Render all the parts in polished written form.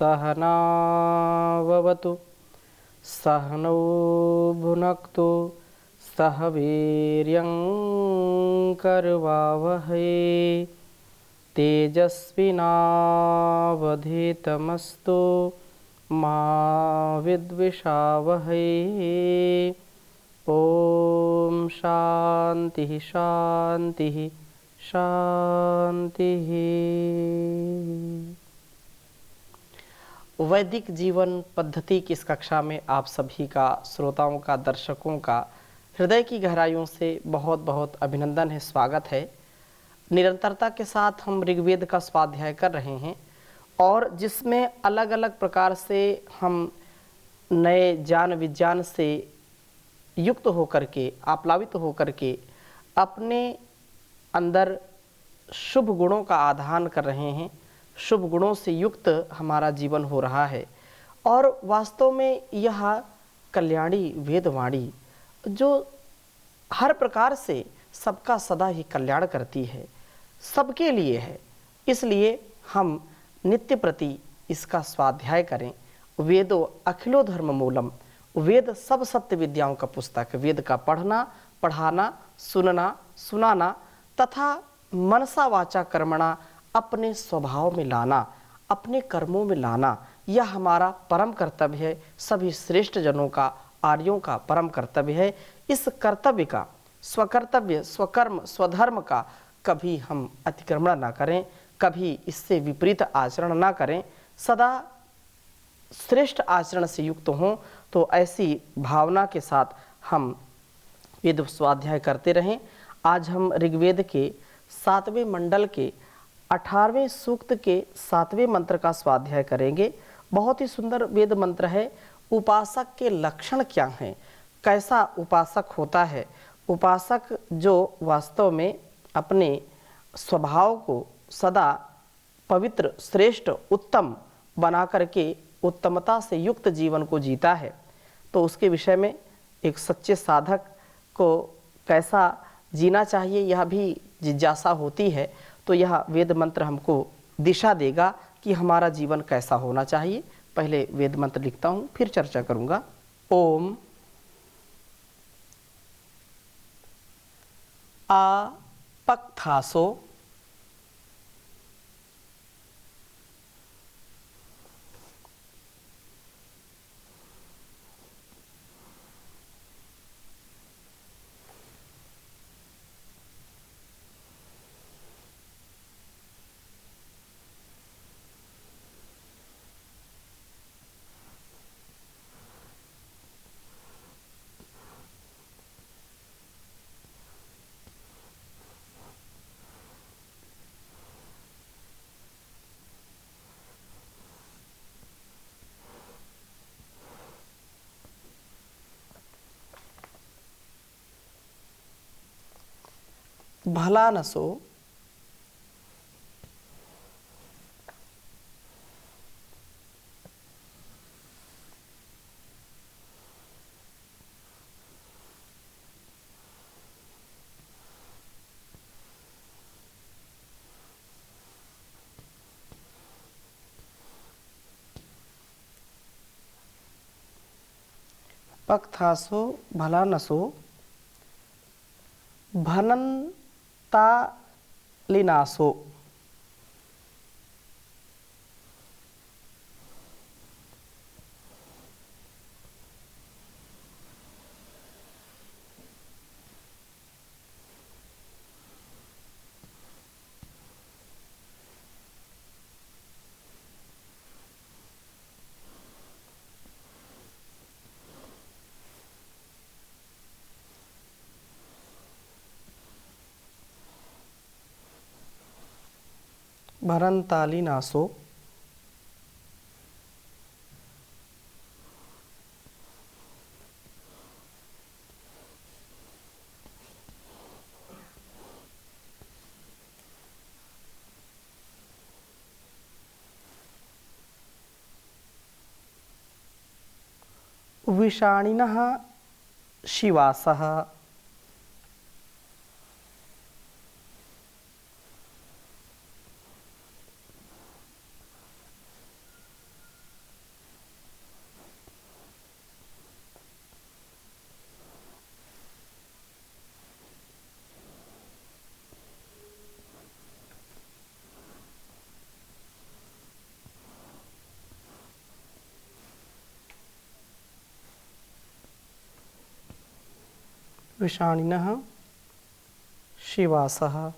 सहनाववतु सहनौ भुनक्तु सह वीर्यं करवावहै तेजस्विनावधीतमस्तु मा विद्विषावहै। ओम शांति शांति शांति। वैदिक जीवन पद्धति की इस कक्षा में आप सभी का, श्रोताओं का, दर्शकों का हृदय की गहराइयों से बहुत बहुत अभिनंदन है, स्वागत है। निरंतरता के साथ हम ऋग्वेद का स्वाध्याय कर रहे हैं और जिसमें अलग अलग प्रकार से हम नए ज्ञान विज्ञान से युक्त होकर के, आप्लावित होकर के अपने अंदर शुभ गुणों का आधान कर रहे हैं। शुभ गुणों से युक्त हमारा जीवन हो रहा है और वास्तव में यह कल्याणी वेदवाणी जो हर प्रकार से सबका सदा ही कल्याण करती है, सबके लिए है। इसलिए हम नित्य प्रति इसका स्वाध्याय करें। वेदो अखिलो धर्म मूलम, वेद सब सत्य विद्याओं का पुस्तक। वेद का पढ़ना, पढ़ाना, सुनना, सुनाना तथा मनसा वाचा कर्मणा अपने स्वभाव में लाना, अपने कर्मों में लाना, यह हमारा परम कर्तव्य है। सभी श्रेष्ठ जनों का, आर्यों का परम कर्तव्य है। इस कर्तव्य का, स्वकर्तव्य, स्वकर्म, स्वधर्म का कभी हम अतिक्रमण ना करें, कभी इससे विपरीत आचरण ना करें, सदा श्रेष्ठ आचरण से युक्त हों। तो ऐसी भावना के साथ हम वेद स्वाध्याय करते रहें। आज हम ऋग्वेद के 7वें मंडल के 18वें सूक्त के 7वें मंत्र का स्वाध्याय करेंगे। बहुत ही सुंदर वेद मंत्र है। उपासक के लक्षण क्या हैं, कैसा उपासक होता है। उपासक जो वास्तव में अपने स्वभाव को सदा पवित्र, श्रेष्ठ, उत्तम बना करके उत्तमता से युक्त जीवन को जीता है, तो उसके विषय में एक सच्चे साधक को कैसा जीना चाहिए यह भी जिज्ञासा होती है। तो यह वेद मंत्र हमको दिशा देगा कि हमारा जीवन कैसा होना चाहिए। पहले वेद मंत्र लिखता हूँ, फिर चर्चा करूँगा। ओम आपक्थासो भला नसो पक्थासो भला नसो भनंतालिनासो। भरंतालिनासो विषाणिनः शिवासः विषाणिनः शिवासः।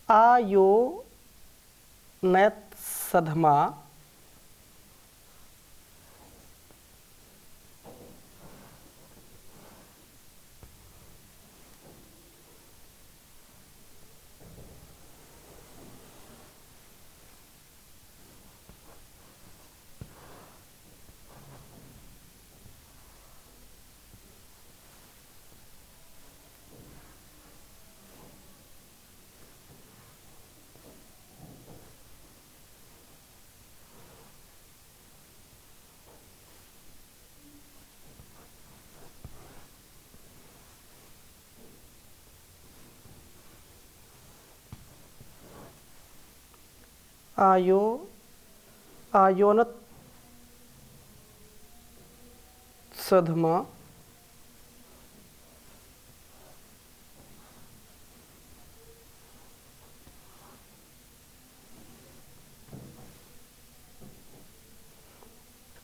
आयो नयत सधमा आयो आयोनत सधमा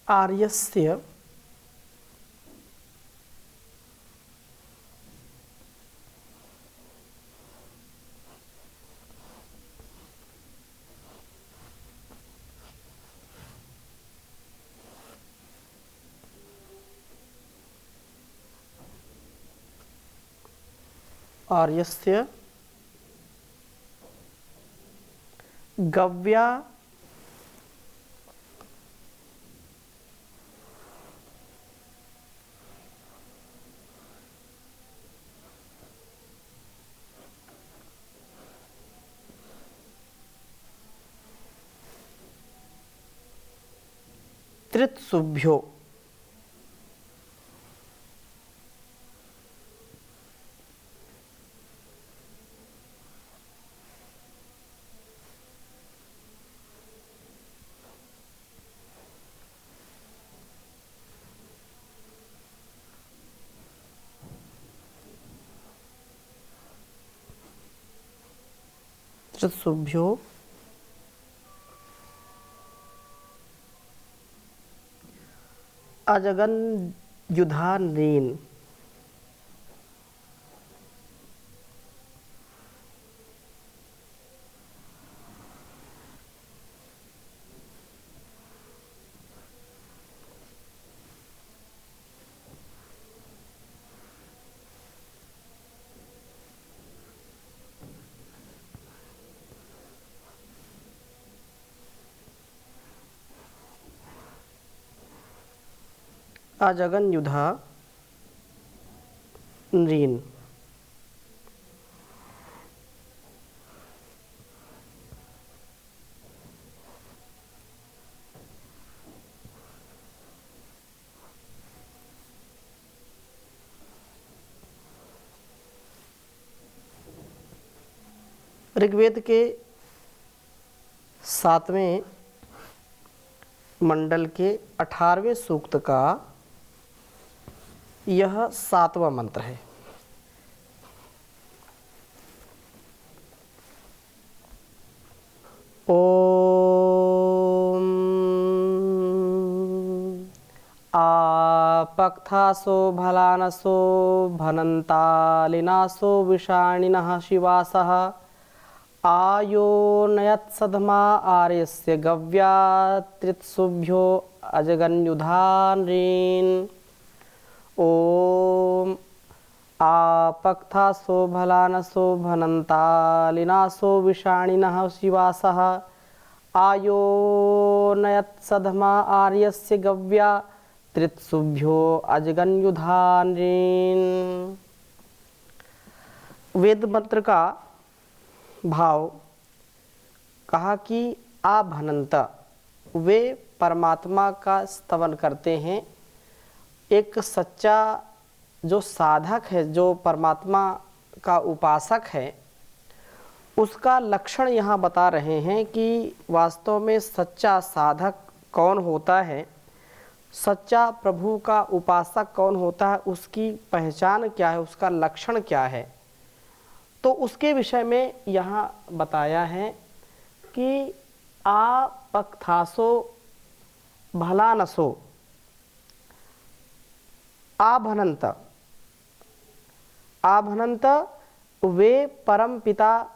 आर्यस्य आर्यस्य गव्या त्रित्सुभ्यो त्रित्सुभ्यो अजगन युधा नीन अजगन युधा नृन। ऋग्वेद के 7वें मंडल के 18वें सूक्त का यह 7वां मंत्र है। ओम आपक्थासो भलानसो भनन्तालिनासो विषाणिनः शिवासः आयो नयत्सधमा आर्यस्य गव्या त्रित्सुभ्यो अजगन्युधानृन्। ओम आपक्थासो भलानसो भनन्तालिनासो विषाणिनः शिवासः आयो नयत्सधमा आर्यस्य गव्या त्रित्सुभ्यो अजगन्युधानृन्। वेद मंत्र का भाव कहा कि आभनंत वे परमात्मा का स्तवन करते हैं। एक सच्चा जो साधक है, जो परमात्मा का उपासक है, उसका लक्षण यहाँ बता रहे हैं कि वास्तव में सच्चा साधक कौन होता है, सच्चा प्रभु का उपासक कौन होता है, उसकी पहचान क्या है, उसका लक्षण क्या है। तो उसके विषय में यहाँ बताया है कि आ पक्थासो भला नसो आभनंत आभनंत, वे परम पिता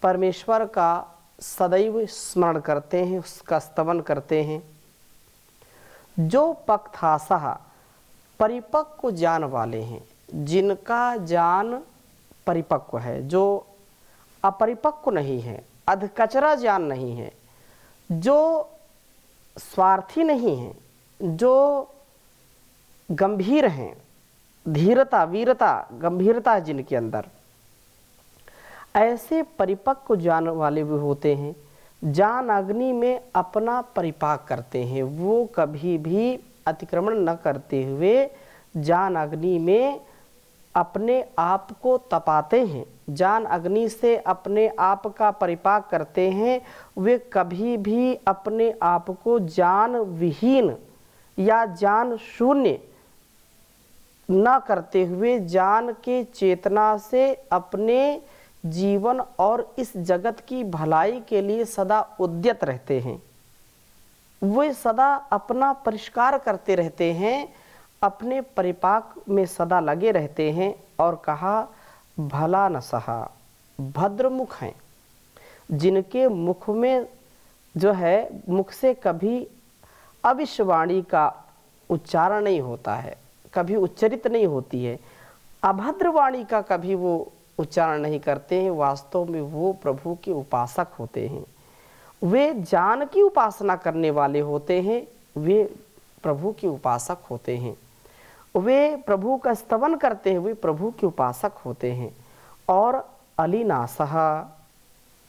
परमेश्वर का सदैव स्मरण करते हैं, उसका स्तवन करते हैं। जो पक्थासः परिपक्व ज्ञान वाले हैं, जिनका ज्ञान परिपक्व है, जो अपरिपक्व नहीं है, अधकचरा ज्ञान नहीं है, जो स्वार्थी नहीं है, जो गंभीर हैं, धीरता वीरता गंभीरता है जिनके अंदर, ऐसे परिपक्व ज्ञान वाले भी होते हैं। ज्ञान अग्नि में अपना परिपाक करते हैं, वो कभी भी अतिक्रमण न करते हुए ज्ञान अग्नि में अपने आप को तपाते हैं, ज्ञान अग्नि से अपने आप का परिपाक करते हैं। वे कभी भी अपने आप को ज्ञान विहीन या ज्ञान शून्य न करते हुए ज्ञान के चेतना से अपने जीवन और इस जगत की भलाई के लिए सदा उद्यत रहते हैं। वे सदा अपना परिष्कार करते रहते हैं, अपने परिपाक में सदा लगे रहते हैं। और कहा भला न सहा, भद्रमुख हैं, जिनके मुख में जो है, मुख से कभी अविश्वाणी का उच्चारण नहीं होता है, कभी उच्चरित नहीं होती है, अभद्रवाणी का कभी वो उच्चारण नहीं करते हैं। वास्तव में वो प्रभु के उपासक होते हैं, वे ज्ञान की उपासना करने वाले होते हैं, वे प्रभु के उपासक होते हैं, वे प्रभु का स्तवन करते हैं, वे प्रभु के उपासक होते हैं। और अलीनासह,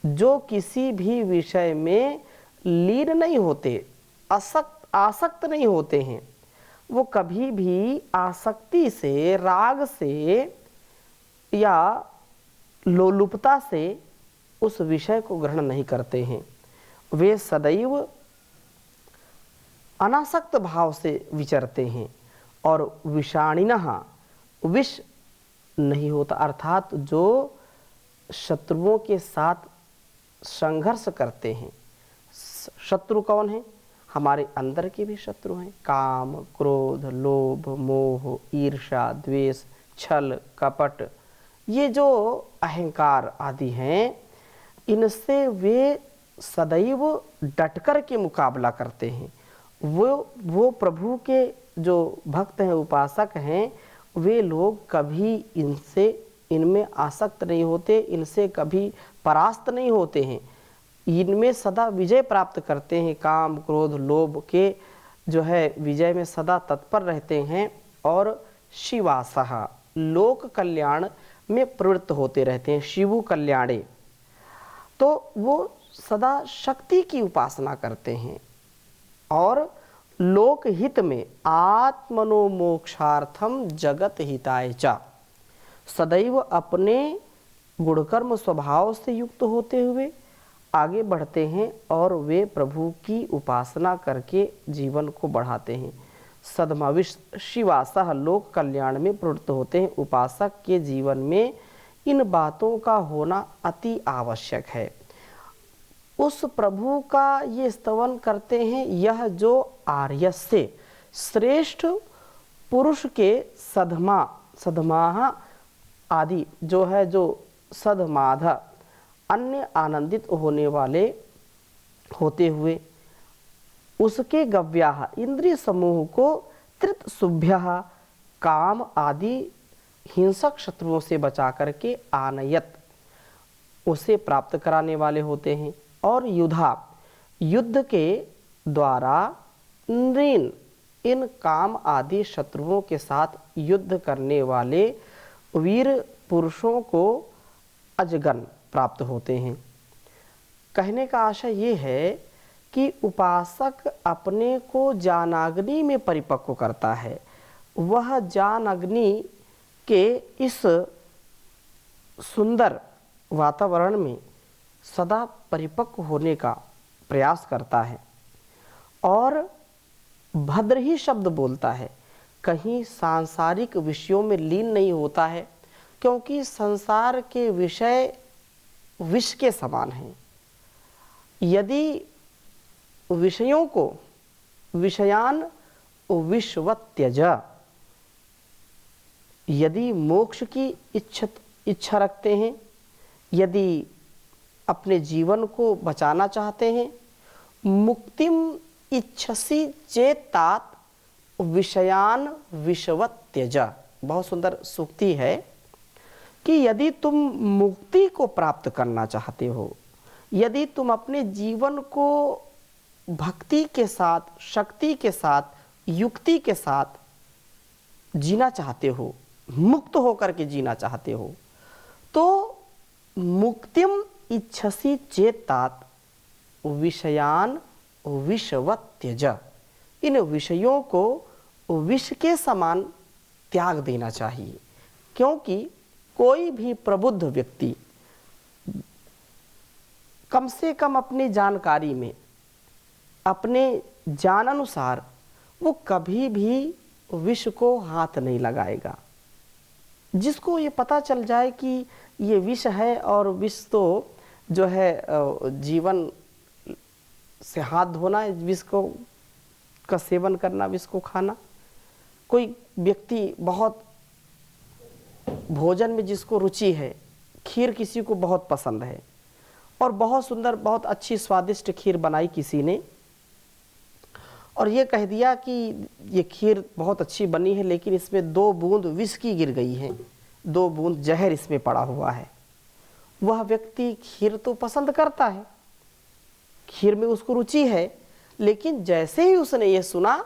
जो किसी भी विषय में लीन नहीं होते, आसक्त नहीं होते हैं, वो कभी भी आसक्ति से, राग से या लोलुपता से उस विषय को ग्रहण नहीं करते हैं। वे सदैव अनासक्त भाव से विचरते हैं। और विषाणिनः, विष नहीं होता, अर्थात जो शत्रुओं के साथ संघर्ष करते हैं। शत्रु कौन है? हमारे अंदर के भी शत्रु हैं, काम, क्रोध, लोभ, मोह, ईर्ष्या, द्वेष, छल, कपट, ये जो अहंकार आदि हैं, इनसे वे सदैव डटकर के मुकाबला करते हैं। वो प्रभु के जो भक्त हैं, उपासक हैं, वे लोग कभी इनमें आसक्त नहीं होते, इनसे कभी परास्त नहीं होते हैं, इनमें सदा विजय प्राप्त करते हैं। काम, क्रोध, लोभ के जो है विजय में सदा तत्पर रहते हैं। और शिवासः, लोक कल्याण में प्रवृत्त होते रहते हैं, शिवु कल्याणे, तो वो सदा शक्ति की उपासना करते हैं। और लोक हित में आत्मनो मोक्षार्थम जगत हिताय च, सदैव अपने गुणकर्म स्वभाव से युक्त होते हुए आगे बढ़ते हैं और वे प्रभु की उपासना करके जीवन को बढ़ाते हैं। सदमाविश शिवासः, लोक कल्याण में प्रवृत्त होते हैं। उपासक के जीवन में इन बातों का होना अति आवश्यक है। उस प्रभु का ये स्तवन करते हैं, यह जो आर्यस्य श्रेष्ठ पुरुष के सधमाह आदि जो है, जो सधमाध अन्य आनंदित होने वाले होते हुए, उसके गव्याः इंद्रिय समूह को त्रित शुभ्य काम आदि हिंसक शत्रुओं से बचा करके आनयत उसे प्राप्त कराने वाले होते हैं। और युद्ध के द्वारा नृन, इन काम आदि शत्रुओं के साथ युद्ध करने वाले वीर पुरुषों को अजगन प्राप्त होते हैं। कहने का आशय ये है कि उपासक अपने को ज्ञानाग्नि में परिपक्व करता है। वह ज्ञान अग्नि के इस सुंदर वातावरण में सदा परिपक्व होने का प्रयास करता है और भद्र ही शब्द बोलता है, कहीं सांसारिक विषयों में लीन नहीं होता है, क्योंकि संसार के विषय विष के समान हैं। यदि विषयों को विषयान विषवत त्यज, यदि मोक्ष की इच्छा रखते हैं, यदि अपने जीवन को बचाना चाहते हैं, मुक्तिम इच्छसी चेतात विषयान विषवत त्यज। बहुत सुंदर सूक्ति है कि यदि तुम मुक्ति को प्राप्त करना चाहते हो, यदि तुम अपने जीवन को भक्ति के साथ, शक्ति के साथ, युक्ति के साथ जीना चाहते हो, मुक्त होकर के जीना चाहते हो, तो मुक्तिम इच्छसी चेतात विषयान विषवत त्यज। इन विषयों को विष के समान त्याग देना चाहिए, क्योंकि कोई भी प्रबुद्ध व्यक्ति कम से कम अपनी जानकारी में, अपने ज्ञान अनुसार वो कभी भी विष को हाथ नहीं लगाएगा। जिसको ये पता चल जाए कि ये विष है और विष तो जो है जीवन से हाथ धोना है, विष को का सेवन करना, विष को खाना। कोई व्यक्ति बहुत भोजन में जिसको रुचि है, खीर किसी को बहुत पसंद है और बहुत सुंदर, बहुत अच्छी स्वादिष्ट खीर बनाई किसी ने और ये कह दिया कि ये खीर बहुत अच्छी बनी है, लेकिन इसमें 2 बूंद विष की गिर गई है, 2 बूंद जहर इसमें पड़ा हुआ है। वह व्यक्ति खीर तो पसंद करता है, खीर में उसको रुचि है, लेकिन जैसे ही उसने ये सुना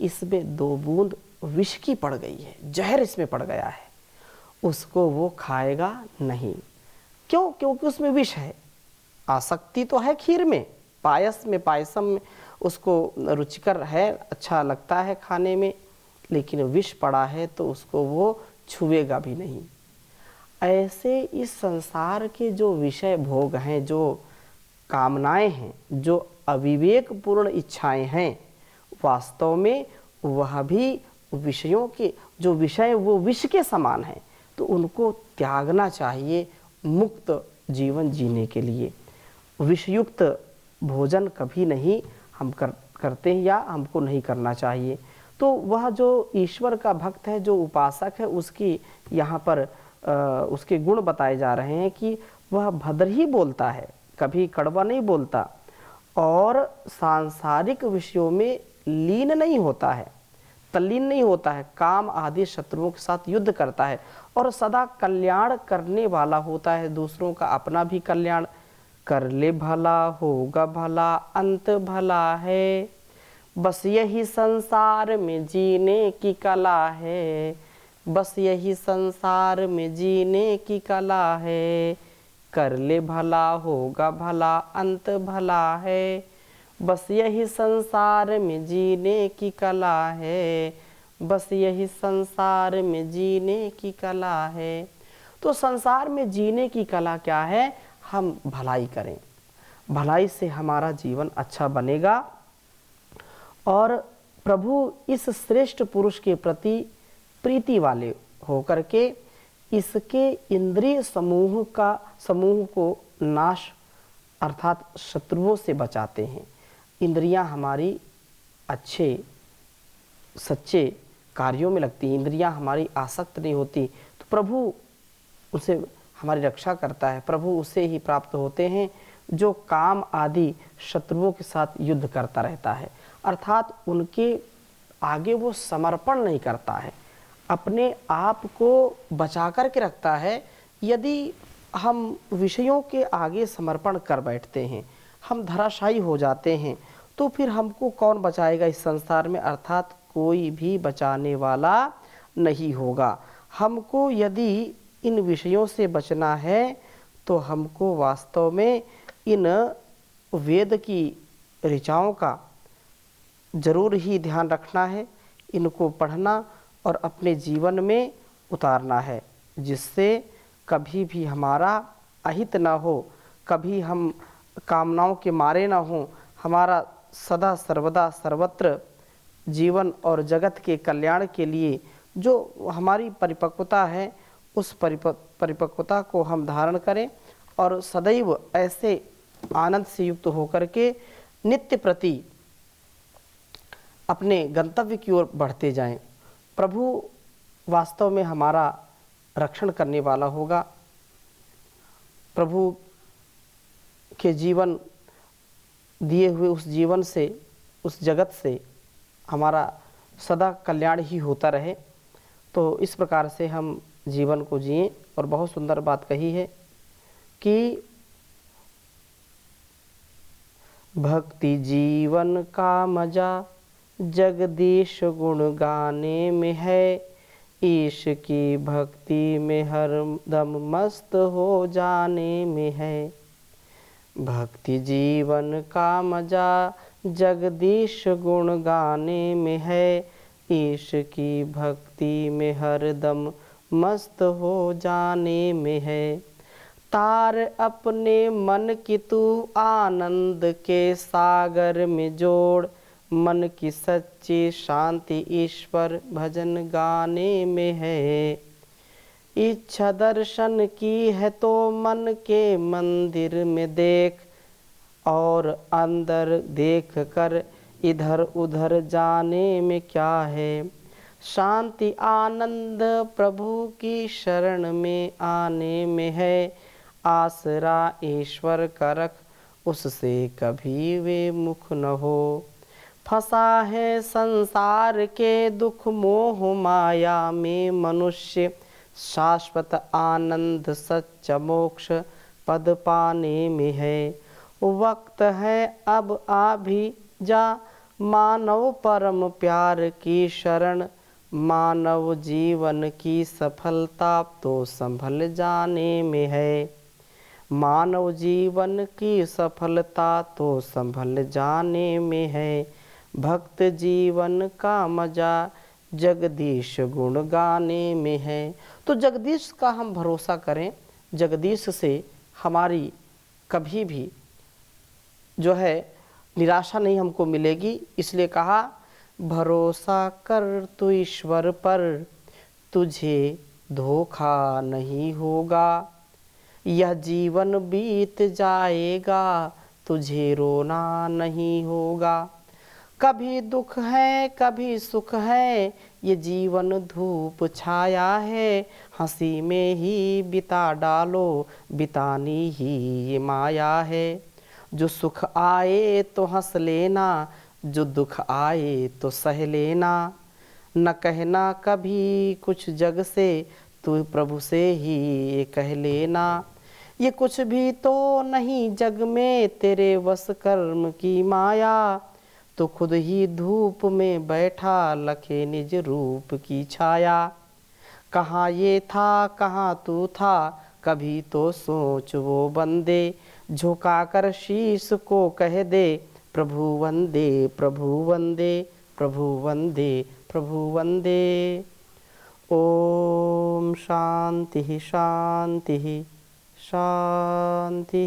इसमें 2 बूंद विष की पड़ गई है, जहर इसमें पड़ गया है, उसको वो खाएगा नहीं। क्यों? क्योंकि उसमें विष है। आसक्ति तो है खीर में, पायस में, पायसम में उसको रुचिकर है, अच्छा लगता है खाने में, लेकिन विष पड़ा है तो उसको वो छुएगा भी नहीं। ऐसे इस संसार के जो विषय भोग हैं, जो कामनाएं हैं, जो अविवेकपूर्ण इच्छाएं हैं, वास्तव में वह भी विषयों के जो विषय वो विष के समान हैं, तो उनको त्यागना चाहिए मुक्त जीवन जीने के लिए। विषयुक्त भोजन कभी नहीं हम करते हैं या हमको नहीं करना चाहिए। तो वह जो ईश्वर का भक्त है, जो उपासक है, उसकी यहाँ पर उसके गुण बताए जा रहे हैं कि वह भद्र ही बोलता है, कभी कड़वा नहीं बोलता और सांसारिक विषयों में लीन नहीं होता है, तल्लीन नहीं होता है, काम आदि शत्रुओं के साथ युद्ध करता है और सदा कल्याण करने वाला होता है, दूसरों का अपना भी कल्याण। कर ले भला होगा भला, अंत भला है, बस यही संसार में जीने की कला है, बस यही संसार में जीने की कला है। कर ले भला होगा भला, अंत भला है, बस यही संसार में जीने की कला है, बस यही संसार में जीने की कला है। तो संसार में जीने की कला क्या है? हम भलाई करें, भलाई से हमारा जीवन अच्छा बनेगा और प्रभु इस श्रेष्ठ पुरुष के प्रति प्रीति वाले होकर के इसके इंद्रिय समूह को नाश अर्थात शत्रुओं से बचाते हैं। इंद्रियां हमारी अच्छे सच्चे कार्यों में लगती हैं, इंद्रियां हमारी आसक्त नहीं होती, तो प्रभु उसे हमारी रक्षा करता है। प्रभु उसे ही प्राप्त होते हैं जो काम आदि शत्रुओं के साथ युद्ध करता रहता है, अर्थात उनके आगे वो समर्पण नहीं करता है, अपने आप को बचा कर के रखता है। यदि हम विषयों के आगे समर्पण कर बैठते हैं, हम धराशायी हो जाते हैं, तो फिर हमको कौन बचाएगा इस संसार में? अर्थात कोई भी बचाने वाला नहीं होगा। हमको यदि इन विषयों से बचना है तो हमको वास्तव में इन वेद की ऋचाओं का जरूर ही ध्यान रखना है, इनको पढ़ना और अपने जीवन में उतारना है, जिससे कभी भी हमारा अहित ना हो, कभी हम कामनाओं के मारे ना हों, हमारा सदा सर्वदा सर्वत्र जीवन और जगत के कल्याण के लिए जो हमारी परिपक्वता है, उस परिपक्वता को हम धारण करें और सदैव ऐसे आनंद से युक्त होकर के नित्य प्रति अपने गंतव्य की ओर बढ़ते जाएं। प्रभु वास्तव में हमारा रक्षण करने वाला होगा। प्रभु के जीवन दिए हुए उस जीवन से, उस जगत से हमारा सदा कल्याण ही होता रहे। तो इस प्रकार से हम जीवन को जिएं। और बहुत सुंदर बात कही है कि भक्ति जीवन का मजा जगदीश गुण गाने में है, ईश की भक्ति में हर दम मस्त हो जाने में है। भक्ति जीवन का मजा जगदीश गुण गाने में है, ईश की भक्ति में हर दम मस्त हो जाने में है। तार अपने मन की तू आनंद के सागर में जोड़, मन की सच्ची शांति ईश्वर भजन गाने में है। इच्छा दर्शन की है तो मन के मंदिर में देख, और अंदर देख कर इधर उधर जाने में क्या है। शांति आनंद प्रभु की शरण में आने में है, आसरा ईश्वर का रख उससे कभी वे मुख न हो। फंसा है संसार के दुख मोह माया में मनुष्य, शाश्वत आनंद सच्चा मोक्ष पद पाने में है। वक्त है अब आ भी जा मानव परम प्यार की शरण, मानव जीवन की सफलता तो संभल जाने में है। मानव जीवन की सफलता तो संभल जाने में है। भक्त जीवन का मजा जगदीश गुण गाने में है। तो जगदीश का हम भरोसा करें, जगदीश से हमारी कभी भी जो है निराशा नहीं हमको मिलेगी। इसलिए कहा भरोसा कर तू ईश्वर पर, तुझे धोखा नहीं होगा। यह जीवन बीत जाएगा, तुझे रोना नहीं होगा। कभी दुख है कभी सुख है, ये जीवन धूप छाया है। हंसी में ही बिता डालो, बितानी ही ये माया है। जो सुख आए तो हंस लेना, जो दुख आए तो सह लेना। न कहना कभी कुछ जग से, तू प्रभु से ही ये कह लेना। ये कुछ भी तो नहीं जग में, तेरे वश कर्म की माया। तो खुद ही धूप में बैठा, लखे निज रूप की छाया। कहाँ ये था कहाँ तू था, कभी तो सोच वो बंदे। झुका कर शीश को कह दे, प्रभु वंदे प्रभु वंदे, प्रभु वंदे प्रभु वंदे। ओम शांति शांति शांति।